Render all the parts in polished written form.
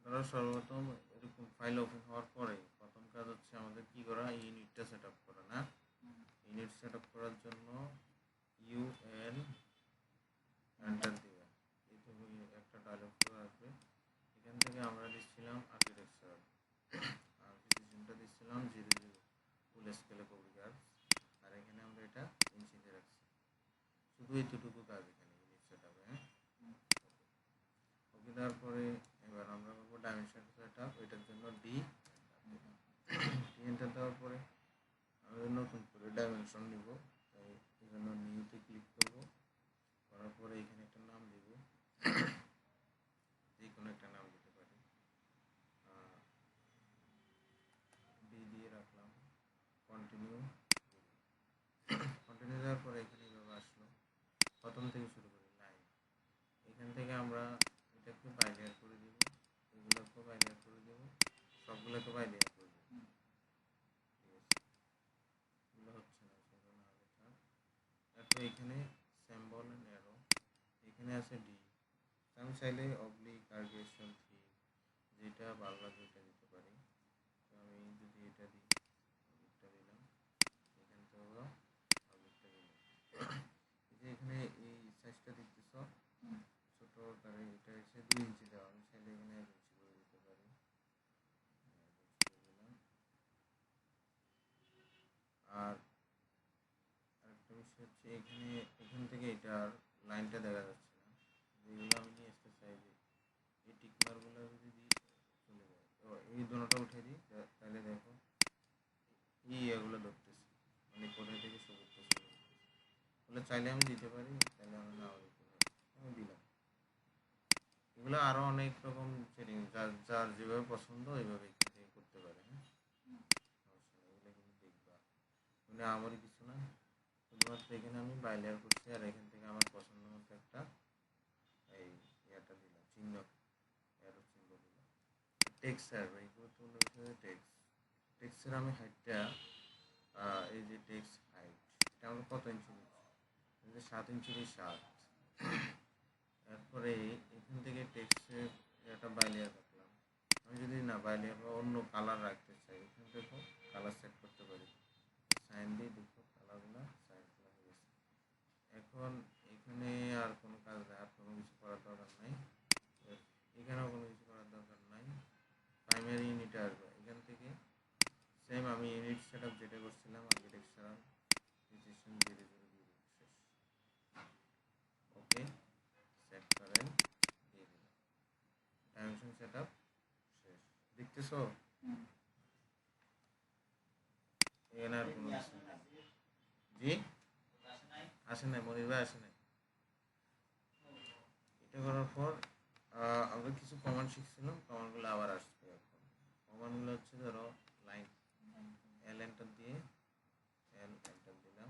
ধরো সর্বপ্রথম এরকম ফাইল ওপেন হওয়ার পরে প্রথম কাজ হচ্ছে আমাদের কি করা, ইউনিটটা সেট আপ করা না। ইউনিট সেট আপ করার জন্য ইউএল এন্টার দিবে, এইটুকু একটা ডায়লগ আসবে। এখান থেকে আমরা দিচ্ছিলাম আর্কিটেকচার, আর প্রিসিশনটা দিচ্ছিলাম 00 ফুল স্কেলে কপি কাজ, আর এখানে আমরা এটা ইঞ্চিতে রাখছি। শুধু এতটুকু কাজ এখানে ইউনিট সেট আপে। ওকে, তারপরে এবার আমরা করবো ডাইমেনশন সেট আপ। এটার জন্য ডি এন্টার দেওয়ার পরে আমাদের নতুন করে ডাইমেনশন নিব, তাই এই জন্য নিউতে ক্লিক করব। করার পরে এখানে একটা নাম দিব, যে কোনো একটা নাম দিতে পারি, ডি দিয়ে রাখলাম। কন্টিনিউ দেওয়ার পরে এখানে এইভাবে আসলো। প্রথম থেকে শুরু করি লাইন, এখান থেকে আমরা এটাকে বাইলেয়ার করে দিব, এগুলোকে বাইলেয়ার করে দেব, সবগুলোকে বাইলেয়ার করে দেব। ঠিক আছে, এগুলো হচ্ছে না, সেগুলো না হলে থাক। তারপরে এখানে সিম্বল এন্ড অ্যারো, এখানে আছে ডি। আমি চাইলে অবলিক কার্ভেশন থ্রি, যেটা ভালো লাগে এটা দিতে পারি। তো আমি যদি এটা দিই, অবলিকটা দিলাম, এখান থেকেও অবলিকটা দিলাম। এই যে এখানে এই সাইজটা দেখতেছ ছোট আকারে, এটা হচ্ছে 2 ইঞ্চি দেওয়া, আমি চাইলে এখানে 1 ইঞ্চি করে দিতে পারি। আর আরেকটা বিষয় হচ্ছে এখান থেকে এটার লাইনটা দেখা যাচ্ছে না, যেগুলো আমি নিয়ে আসতে চাই, যে এই টিকমারগুলো যদি দিই চলে যায়। তো এই দুটোটা উঠে দিই, তাহলে দেখো এগুলো ধরতেছি, মানে কোথায় থেকে শুরু করতেছি বলে। চাইলে আমি দিতে পারি, তাহলে আমি নাও দিতে পারি, আমি দিলাম। এগুলো আরও অনেক রকম সেটিং, যার যেভাবে পছন্দ ওইভাবে এখান থেকে করতে পারে। হ্যাঁ, সমস্যা নেই, এগুলো কিন্তু দেখবা, মানে আমারই কিছু না, শুধুমাত্র এখানে আমি বাইলেয়ার করছি, আর এখান থেকে আমার পছন্দ মতো একটা এই ইয়াটা দিলাম, চিহ্ন, এরো চিহ্ন দিলাম। টেক্সচার, এই গুরুত্বপূর্ণ বিষয় টেক্সচার আমি হাইটটা, এই যে টেক্সট হাইট, এটা আমরা কত ইঞ্চি দিচ্ছি, 7 ইঞ্চি 7। তারপরে এখান থেকে টেক্সটের একটা বাইলেয়ার রাখলাম। আমি যদি না বাইলেয়ার বা অন্য কালার রাখতে চাই, এখান থেকে কালার সেট করতে পারি, সাইন দিয়ে দেখো কালারগুলো সাইন করা হয়ে গেছে। এখন এখানে আর কোনো কাজ নেই, আর কোনো কিছু করার দরকার নাই, এখানেও কোনো কিছু করার দরকার নাই। প্রাইমারি ইউনিটে আসবে, এখান থেকে সেম আমি ইউনিট সেট আপ যেটা করছিলাম আর্কিটেকচারাল প্রিসিশন 00 দিয়ে শেষ। ওকে, সেট করেন, দিয়ে দিলাম, ডাইমেনশন সেট আপ শেষ। দেখতেছো এখানে আর কোনো কিছু নেই। জি আসে নাই, মনির ভাই আসে নাই। এটা করার পর আমরা কিছু কমান্ড শিখছিলাম, কমান্ডগুলো আবার আসবে। এখন কমান্ডগুলো হচ্ছে, ধরো লাইন, এল এন্টার দিয়ে এল এন্টার দিলাম,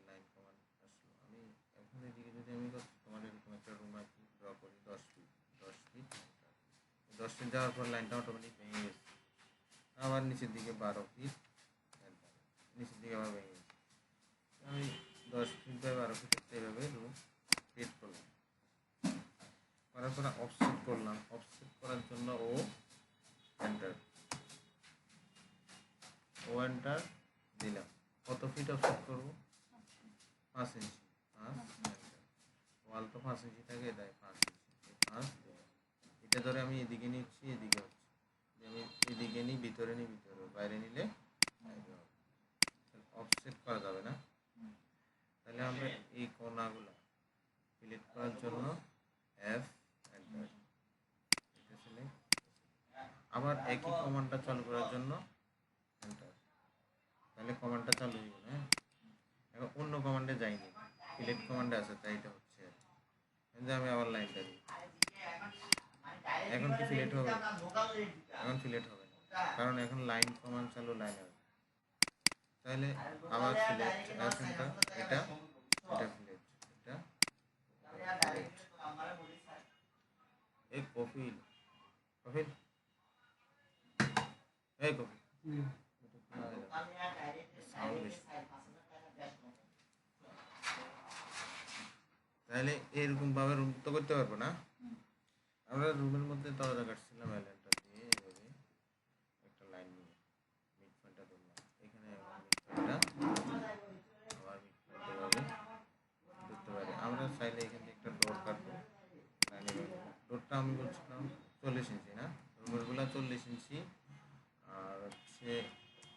লাইন কমান্ড আসলো। আমি এখন এদিকে যদি আমি তোমার এরকম একটা রুম আঁকি, ড্র করি 10 ফিট 10 ফিট 10 ফিট যাওয়ার পর লাইনটা অটোমেটিক ভেঙে গেছে। আবার নিচের দিকে 12 ফিট, নিচের দিকে আবার ভেঙে গেছে। আমি 10 ফিট বাই 12 ফিট এইভাবে রুম ক্রিয়েট করলাম। করার পর অফসেট করলাম, অফসেট করার জন্য ও এন্টার দিলাম। কত ফিট অফসেট করবো? 5 ইঞ্চি। 5 ওয়াল তো 5 ইঞ্চি থাকে, তাই 5 ইঞ্চি 5 দিলাম। এটা ধরে আমি এদিকে নিচ্ছি, এদিকে হচ্ছে, আমি এদিকে নিই, ভিতরে নিই ভিতরে, বাইরে নিলে বাইরে হবে। অফসেট করা যাবে না, তাহলে আমরা এই কোণাগুলো সিলেক্ট করার জন্য এফ এন্টার, আবার একই কমান্ডটা চালু করার জন্য এন্টার, তাহলে কমান্ডটা চালু হয়ে গেল। হ্যাঁ, এখন অন্য কমান্ডে যাইনি, সিলেক্ট কমান্ডে আছে, তাই এটা হচ্ছে। কিন্তু আমি আবার লাইনটা দিই, এখন কি সিলেক্ট হবে? এখন সিলেক্ট হবে না, কারণ এখন লাইন কমান্ড চালু, লাইন হবে। তাহলে আবার সিলেক্ট এন্টার, এটা সিলেক্ট, এটা এই কপিল কপিল এই কপিল তাহলে এরকম ভাবে রুম তো করতে পারবো না। আমরা রুমের মধ্যে দরজা কাটছিলাম, এল এন্টার এটা আবার মিড পয়েন্ট এভাবে ধরতে পারি। আমরা চাইলে এখান থেকে একটা ডট কাটবো, ডটটা আমি বলছিলাম 40 ইঞ্চি না, রুমেরগুলা 40 ইঞ্চি, আর হচ্ছে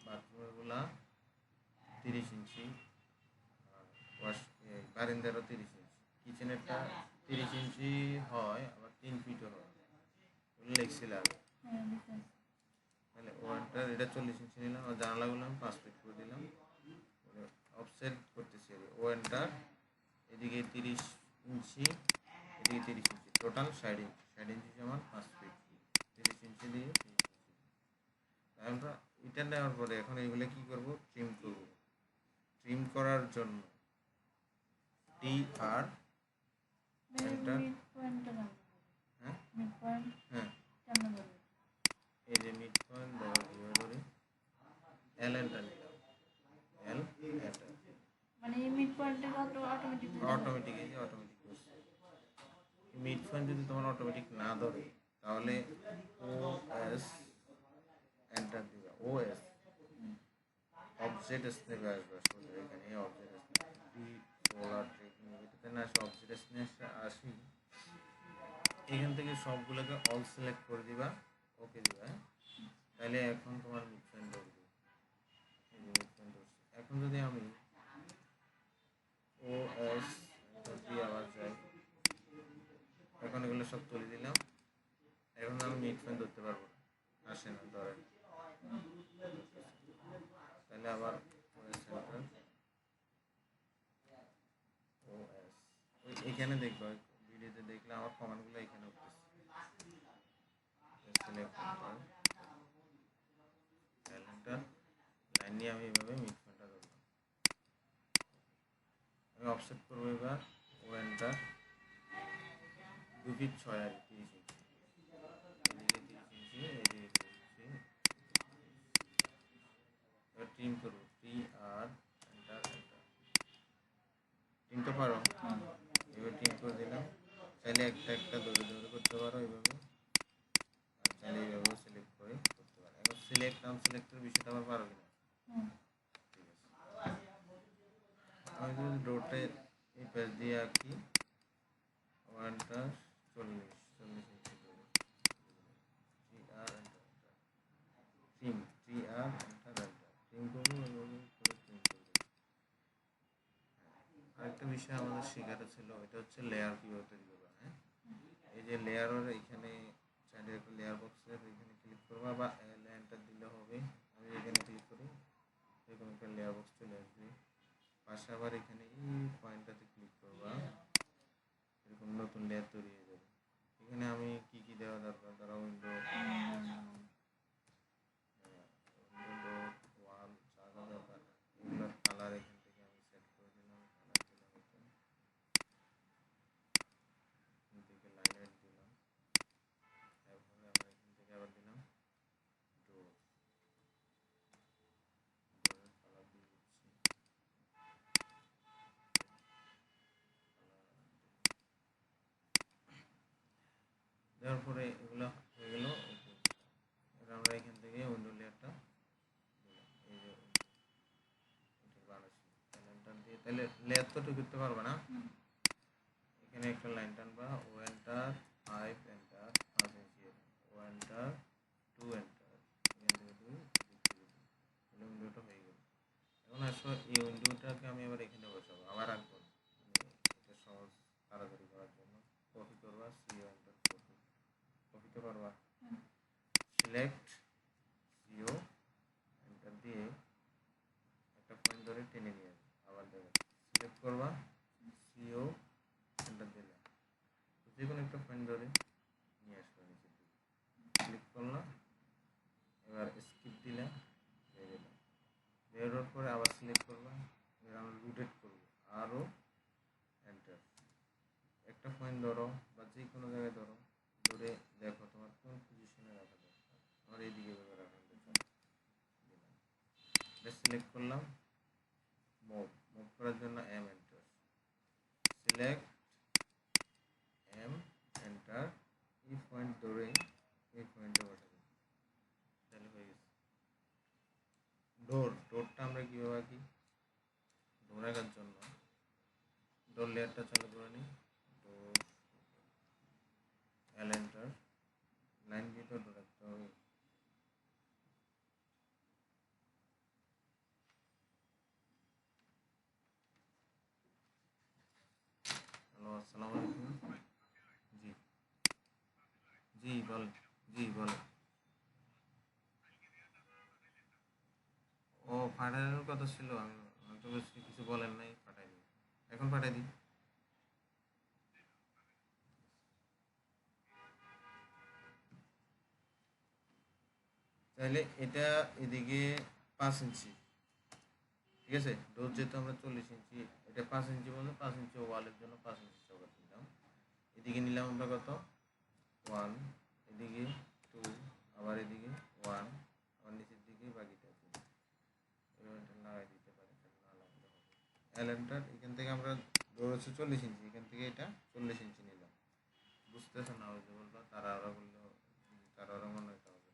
বাথরুমেরগুলা 30 ইঞ্চি, আর বারান্দারও 30 ইঞ্চি, কিচেনেরটা 30 ইঞ্চি হয়, আবার 3 ফিটও হয়, ওগুলো লিখছিল আগে। তাহলে ওয়ানটার এটা 40 ইঞ্চি নিলাম, আর জানালাগুলো আমি 5 ফিট করে দিলাম, অফসেট করতেছি ওয়ানটার এদিকে 30 ইঞ্চি, এদিকে 30 ইঞ্চি, টোটাল 60 ইঞ্চি, 60 ইঞ্চি আমার 5 ফিট, 30 ইঞ্চি দিয়ে 30 ইঞ্চি। আমরা এটা নেওয়ার পরে এখন এইগুলো কি করব, ট্রিম করব। ট্রিম করার জন্য টি আর এন্টার, হ্যাঁ হ্যাঁ এই যে মিড পয়েন্ট দেওয়ার ভিডিও ধরে এল এন্টার নিলাম, এল এন্টার, মানে এই মিড পয়েন্টে অটোমেটিক অটোমেটিক, এই যে অটোমেটিক করছে। মিড পয়েন্ট যদি তোমার অটোমেটিক না ধরে তাহলে ও এস এন্টার দিবা, ও এস অবজেক্ট স্ন্যাপে আসবে, আসলে এখানে অবজেক্ট স্ন্যাপ ডি সোলার ট্রেকিং এটাতে না আসে, অবজেক্ট স্ন্যাপে আসি, এখান থেকে সবগুলোকে অল সিলেক্ট করে দিবা, ওকে দিবা, হ্যাঁ। তাহলে এখন তোমার মিড পয়েন্ট ধরবে, এই যে মিড পয়েন্ট ধরছে। এখন যদি আমি ও এস দিয়ে আবার যাই, এখন এগুলো সব তুলে দিলাম, এখন আমি মিড পয়েন্ট ধরতে পারবো না, আসে না ধরে, তাহলে আবার সেন্টার ও এস, এখানে দেখবো ভিডিওতে দেখলে আমার কমেন্টগুলো এখানে উঠতেছে, সিলেক্ট ক্যালেন্ডার লাইন নিয়ে আমি এভাবে মিড পয়েন্টটা ধরলাম, আমি অফসেট করবো এবার ও এন্টার 2 ফিট 6 আর 30 ইঞ্চি, এদিকে 30 ইঞ্চি, এদিকে 30 ইঞ্চি, এবার ট্রিম করবো, টি আর এন্টার এন্টার, ট্রিম তো পারো, এবার ট্রিম করে দিলাম। চাইলে একটা একটা ধরে ধরে করতে পারো এইভাবে, আর চাইলে এইভাবে সিলেক্ট করে করতে পারো। এখন সিলেক্ট আনসিলেক্টের বিষয়টা আবার পারো কিনা, ঠিক আছে। আমি যদি ডোটে এই পেজ দিয়ে আঁকি, ওয়ানটা 40 ইঞ্চি করে, টি আর এন্টার এন্টার, ট্রিম, টি আর এন্টার এন্টার, ট্রিম করবো এইভাবে করে ট্রিম করবো। আরেকটা বিষয় আমাদের শেখাটা ছিল, এটা হচ্ছে লেয়ার কীভাবে তৈরি করবা, হ্যাঁ। এই যে লেয়ারের এখানে সাইডে একটা লেয়ার বক্সের এখানে ক্লিক করবা, বা এন্টার দিলে হবে, আমি এখানে ক্লিক করি, এরকম একটা লেয়ার বক্স চলে আসবে। পাশে আবার এখানে এই পয়েন্টটাতে ক্লিক করবা, এরকম নতুন লেয়ার তৈরি হয়ে যাবে। এখানে আমি কি কি দেওয়া দরকার, তারা উইন্ডো ওয়াল যা যা দরকার এগুলোর কালার এখান থেকে আমি সেট করে দিলাম, কালার দিলাম, এখান থেকে লাইনার দিলাম, তারপরে আমরা এখান থেকে আবার দিলাম ডোর, ডোরের কালার দিয়ে দিচ্ছি, দেওয়ার পরে এগুলো হয়ে গেল। এবার আমরা এখান থেকে উইন্ডো লেয়ারটা দিলাম, এই যে এটা বানাচ্ছি, এন্টার দিয়ে, তাহলে লেয়ার তো ঠিক করতে পারবে না, এখানে একটা লাইন টানবা, ও এন্টার 5 এন্টার 5 ইঞ্চি, ও এন্টার 2 এন্টার, এখান থেকে 2 তাহলে উইন্ডোটা হয়ে গেল। এখন আসলে এই উইন্ডোটাকে আমি এবার এখানে বসাবো, আবার আঁকবো, এটা সহজ তাড়াতাড়ি করার জন্য কপি করবা, সিও এন্টার কপি, কপিতে পারবা, সিলেক্ট সিও এন্টার দিয়ে একটা পয়েন্ট ধরে টেনে নিয়ে আসবে, আবার দেখো সিলেক্ট করবা, সিও এন্টার দিলে যে কোনো একটা পয়েন্ট ধরে নিয়ে আসবে নিচের দিকে, ক্লিক করলাম, এবার স্কিপ দিলে বের এলাম, বেরোর পরে আবার সিলেক্ট করলাম, এবার আমরা রোটেট করবো, আরও এন্টার, একটা পয়েন্ট ধরো বা যে কোনো জায়গায় ধরো, ধরে দেখো তোমার কোন পজিশনে রাখা দরকার, আমার এইদিকে এভাবে রাখা দরকার, দিলাম, এটা সিলেক্ট করলাম, মুভ, মুভ করার জন্য M enter, select M enter, এই পয়েন্ট ধরে এই পয়েন্টে বসাবো, তাহলে হয়ে গেছে। ডোরটা আমরা কীভাবে আঁকি? ডোর আঁকার জন্য ডোর লেয়ারটা চালু করে নিই। ডোর এন্টার, লাইন দিয়ে তো ডোর আঁকতে হবে। হ্যালো, আসসালামু আলাইকুম। জি জি বলেন। জি বলেন। ও, পাঠানোর কথা ছিল, আমি তো বেশি কিছু বলেন নাই, পাঠাই দিই। এখন পাঠাই দিই। তাহলে এটা এদিকে 5 ইঞ্চি, ঠিক আছে। ডোর যেহেতু আমরা 40 ইঞ্চি, এটা 5 ইঞ্চি বলতে 5 ইঞ্চি ওয়ালের জন্য 5 ইঞ্চি চৌকাঠ নিলাম। এদিকে নিলাম আমরা কত? 1, এদিকে 2, আবার এদিকে 1, আবার নিচের দিকে বাকিটা লাগাই দিতে পারি, না লাগলে হবে। এলেন্টার, এখান থেকে আমরা ডোর হচ্ছে 40 ইঞ্চি, এখান থেকে এটা 40 ইঞ্চি নিলাম। বুঝতেছে না? ওই যে বললো তারা ওরা বললো, তারা ওরা মনে হইতে হবে।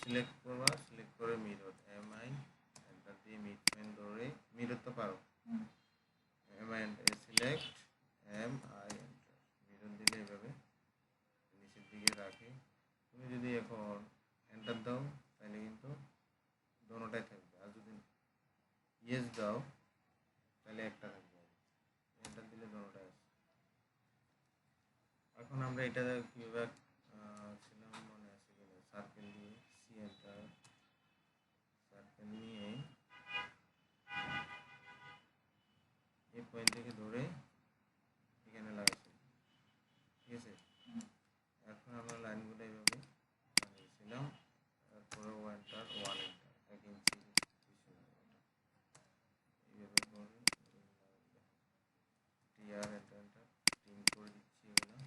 সিলেক্ট করবা, সিলেক্ট করে মিরর MI এন্টার দিয়ে মিড পয়েন্ট ধরে, মিরর তো পারো, MI select MI enter, mirror দিলে এইভাবে নিচের দিকে রাখে। তুমি যদি এখন এন্টার দাও তাহলে কিন্তু দোনোটাই থাকবে, আর যদি ইয়েস দাও তাহলে একটা থাকবে। এন্টার দিলে দোনোটাই আছে। এখন আমরা এটা কীভাবে ছিলাম মনে আছে কিনা, সার্কেল দিয়ে সি এন্টার, সার্কেল নিয়ে এই পয়েন্ট থেকে ধরে এখানে লাগাইছি, ঠিক আছে। এখন আমরা লাইনগুলো এইভাবে বানিয়েছিলাম, তারপরে এন্টার 1 ইঞ্চি 1 ইঞ্চি এইভাবে করে টিআর এন্টার এন্টার টিম করে দিচ্ছি। এগুলো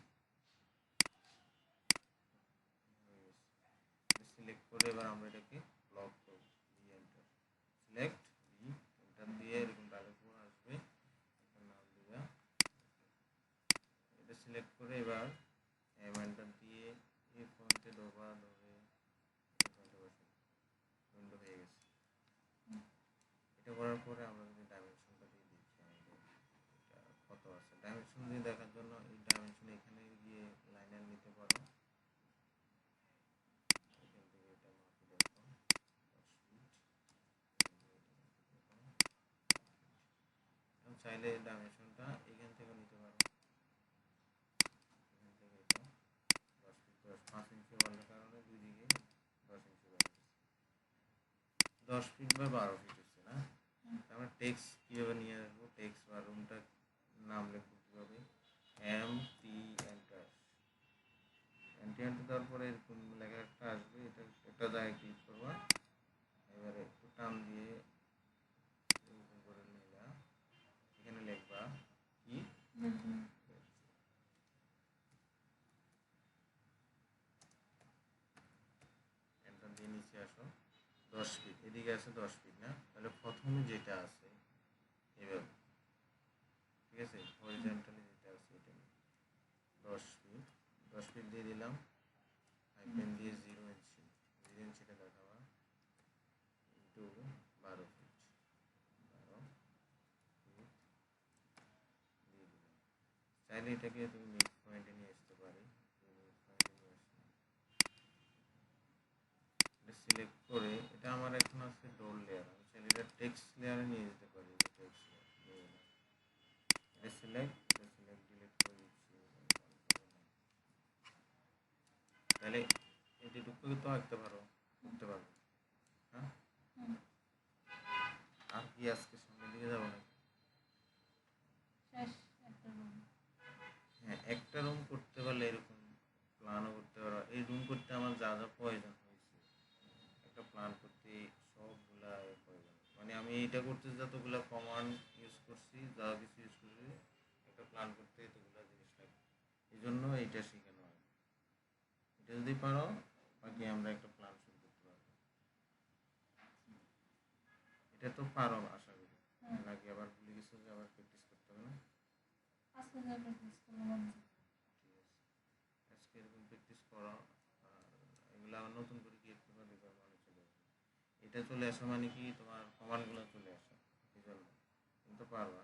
সিলেক্ট করে এবার আমরা এটাকে ব্লক করব। এন্টার সিলেক্ট এন্টার দিয়ে এরকম ডায়লগ আসবে, নাম দিবা। এটা সিলেক্ট করে এবার এন্টার দিয়ে এই ফন্টে ধরবা, ধরে উইন্ডো হয়ে গেছে। এটা করার পরে আমরা যদি ডাইমেনশনটা দিয়ে দেখি আমাদের এটা কত আছে, ডাইমেনশন দিয়ে দেখার জন্য এই ডাইমেনশন এখানে গিয়ে লাইনার নিতে পারো, এখান থেকে এটা মাপি দেখো 10 ফিট। চাইলে ডাইমেনশনটা এখান থেকে নিতে পারো, এখান থেকে এটা 10 ফিট 5 ইঞ্চি বলার কারণে দুই দিকে 10 ইঞ্চি বাড়বে, 10 ফিট বা 12 ফিট হচ্ছে না। আমরা টেক্সট কীভাবে নিয়ে আসবো? টেক্সট বা রুমটা নাম লিখবো কীভাবে? MT এন্টার, দেওয়ার পরে এরকম লেখা একটা আসবে, এটা একটা জায়গায় ক্লিক করবা, এবারে একটু টান দিয়ে এরকম করে নিলা, এখানে লিখবা কি এন্টার দিয়ে নিচে আসো। 10 ফিট এদিকে আছে, 10 ফিট না, তাহলে প্রথমে যেটা আছে এভাবে, ঠিক আছে, হরিজন্টালি যেটা আছে এটা 10 ফিট, 10 ফিট দিয়ে দিলাম, হাইফেন দিয়ে 0 ইঞ্চি, 0 ইঞ্চিটা দেখাবা ইন্টু 12 ফিট, 12 ফিট দিয়ে দিলাম। চাইলে এটাকে তুমি মিড পয়েন্টে নিয়ে আসতে পারি, মিড পয়েন্টে নিয়ে আসলাম। এটা সিলেক্ট করে, এটা আমার এখন আছে ডোর লেয়ার, আমি চাইলে এটা টেক্সট লেয়ারে নিয়ে যেতে পারি, টেক্সট লেয়ার নিয়ে এলাম। এটা সিলেক্ট ডিলিট করে দিচ্ছি, তাহলে এটুকু তো আঁকতে পারো, করতে পারবো। হ্যাঁ, আর কি আজকে সামনের দিকে যাবো নাকি? হ্যাঁ, একটা রুম করতে পারলে এরকম প্ল্যানও করতে পারো। এই রুম করতে আমার যা যা প্রয়োজন হয়েছে, একটা প্ল্যান করতে সবগুলা প্রয়োজন, মানে আমি এইটা করতে যতগুলো কমান্ড ইউজ করছি, যা কিছু ইউজ করছি, একটা প্ল্যান করতে এতগুলো জিনিস লাগে, এই জন্য এইটা শেখানো হয়। এটা যদি পারো বাকি আমরা একটা প্ল্যান শুরু করতে পারবো। এটা তো পারো আশা করি, নাকি আবার ভুলে গেছো যে আবার প্র্যাকটিস করতে হবে না? ঠিক আছে, আজকে এরকম প্র্যাকটিস করো, আর এগুলো আবার নতুন করে ক্রিয়েট করবে, দেখবে মানে চলে আসবে। এটা চলে আসা মানে কি তোমার কমান্ডগুলো চলে আসে, এই জন্য। তুমি তো পারবা।